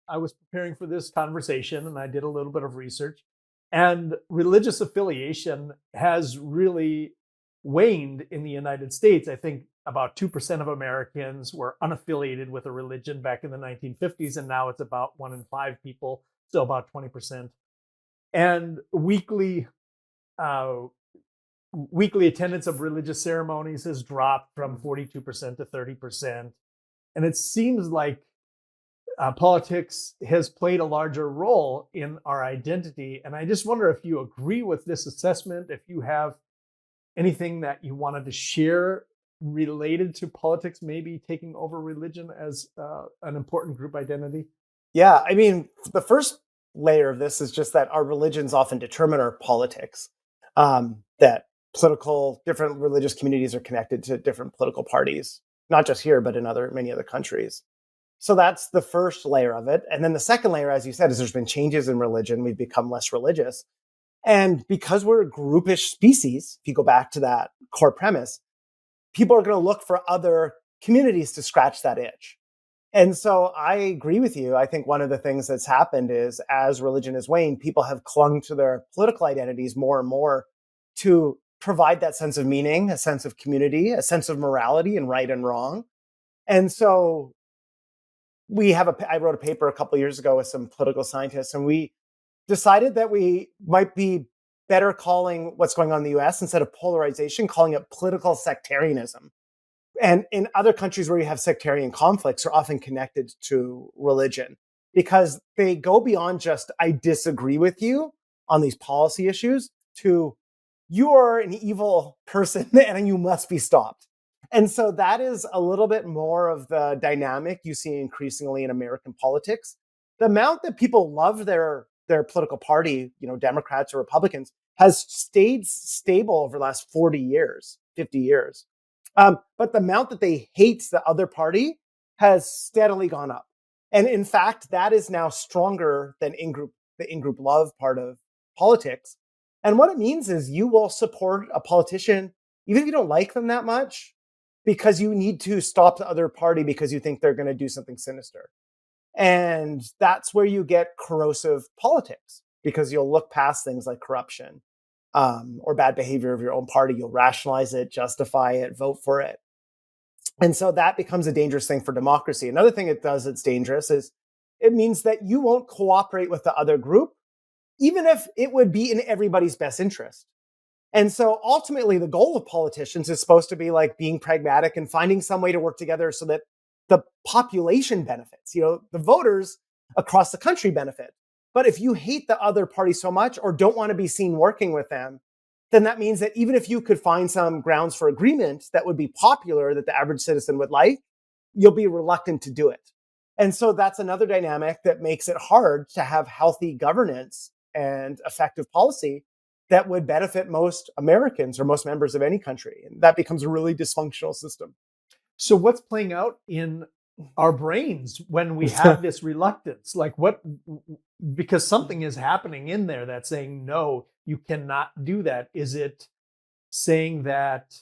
I was preparing for this conversation and I did a little bit of research, and religious affiliation has really waned in the United States. I think about 2% of Americans were unaffiliated with a religion back in the 1950s, and now it's about 1 in 5 people, so about 20%. And uh, weekly attendance of religious ceremonies has dropped from 42% to 30%. And it seems like politics has played a larger role in our identity. And I just wonder if you agree with this assessment, if you have anything that you wanted to share related to politics, maybe taking over religion as an important group identity. Yeah, I mean, the first layer of this is just that our religions often determine our politics. That different religious communities are connected to different political parties, not just here, but in many other countries. So that's the first layer of it. And then the second layer, as you said, is there's been changes in religion. We've become less religious. And because we're a groupish species, if you go back to that core premise, people are going to look for other communities to scratch that itch. And so I agree with you. I think one of the things that's happened is as religion has waned, people have clung to their political identities more and more to provide that sense of meaning, a sense of community, a sense of morality and right and wrong. And so I wrote a paper a couple of years ago with some political scientists, and we decided that we might be better calling what's going on in the US instead of polarization, calling it political sectarianism. And in other countries where you have sectarian conflicts are often connected to religion because they go beyond just, I disagree with you on these policy issues to you are an evil person and you must be stopped. And so that is a little bit more of the dynamic you see increasingly in American politics. The amount that people love their political party, Democrats or Republicans, has stayed stable over the last 40 years, 50 years. But the amount that they hate the other party has steadily gone up. And in fact, that is now stronger than the in-group love part of politics. And what it means is you will support a politician, even if you don't like them that much, because you need to stop the other party because you think they're going to do something sinister. And that's where you get corrosive politics, because you'll look past things like corruption or bad behavior of your own party. You'll rationalize it, justify it, vote for it. And so that becomes a dangerous thing for democracy. Another thing it does that's dangerous is it means that you won't cooperate with the other group, even if it would be in everybody's best interest. And so ultimately, the goal of politicians is supposed to be like being pragmatic and finding some way to work together so that the population benefits, the voters across the country benefit. But if you hate the other party so much or don't want to be seen working with them, then that means that even if you could find some grounds for agreement that would be popular, that the average citizen would like, you'll be reluctant to do it. And so that's another dynamic that makes it hard to have healthy governance and effective policy that would benefit most Americans or most members of any country. And that becomes a really dysfunctional system. So what's playing out in our brains when we have this reluctance? Like because something is happening in there that's saying, no, you cannot do that. Is it saying that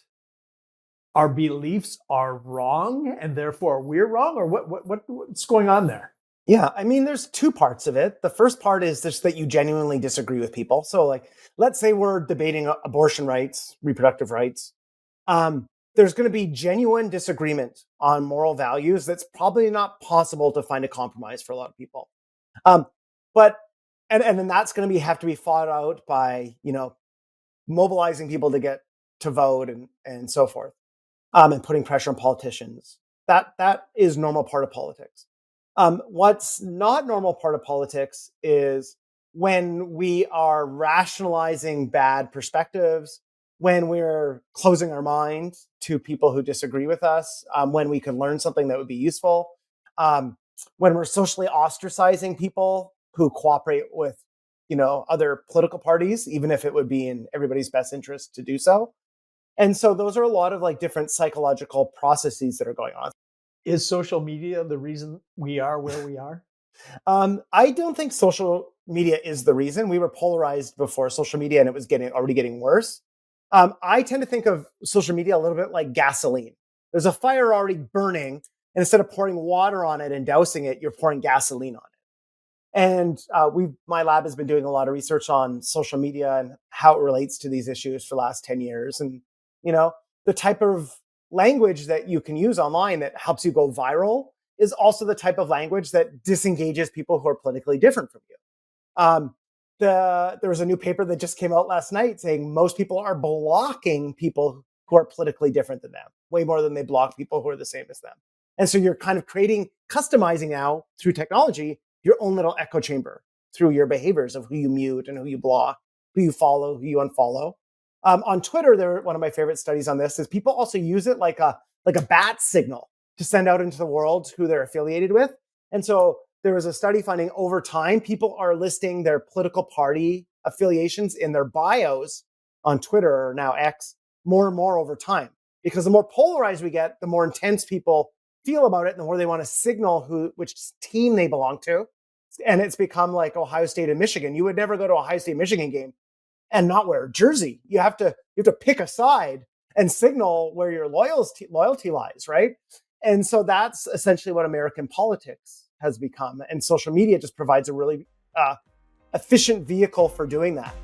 our beliefs are wrong and therefore we're wrong? Or what's going on there? Yeah, I mean, there's two parts of it. The first part is just that you genuinely disagree with people. So let's say we're debating abortion rights, reproductive rights. There's going to be genuine disagreement on moral values. That's probably not possible to find a compromise for a lot of people. But then that's going to have to be fought out by, mobilizing people to get to vote and so forth, and putting pressure on politicians. That is normal part of politics. What's not normal part of politics is when we are rationalizing bad perspectives, when we're closing our mind to people who disagree with us, when we can learn something that would be useful, when we're socially ostracizing people who cooperate with, other political parties, even if it would be in everybody's best interest to do so. And so those are a lot of different psychological processes that are going on. Is social media the reason we are where we are? I don't think social media is the reason. We were polarized before social media and it was already getting worse. I tend to think of social media a little bit like gasoline. There's a fire already burning, and instead of pouring water on it and dousing it, you're pouring gasoline on it. And my lab has been doing a lot of research on social media and how it relates to these issues for the last 10 years. And, the type of language that you can use online that helps you go viral is also the type of language that disengages people who are politically different from you. There was a new paper that just came out last night saying most people are blocking people who are politically different than them, way more than they block people who are the same as them. And so you're kind of customizing now through technology, your own little echo chamber through your behaviors of who you mute and who you block, who you follow, who you unfollow. On Twitter, one of my favorite studies on this is people also use it like a bat signal to send out into the world who they're affiliated with. And so there was a study finding over time, people are listing their political party affiliations in their bios on Twitter, or now X, more and more over time. Because the more polarized we get, the more intense people feel about it, and the more they want to signal which team they belong to. And it's become like Ohio State and Michigan. You would never go to a Ohio State Michigan game and not wear a jersey. You have to pick a side and signal where your loyalty lies, right? And so that's essentially what American politics has become. And social media just provides a really efficient vehicle for doing that.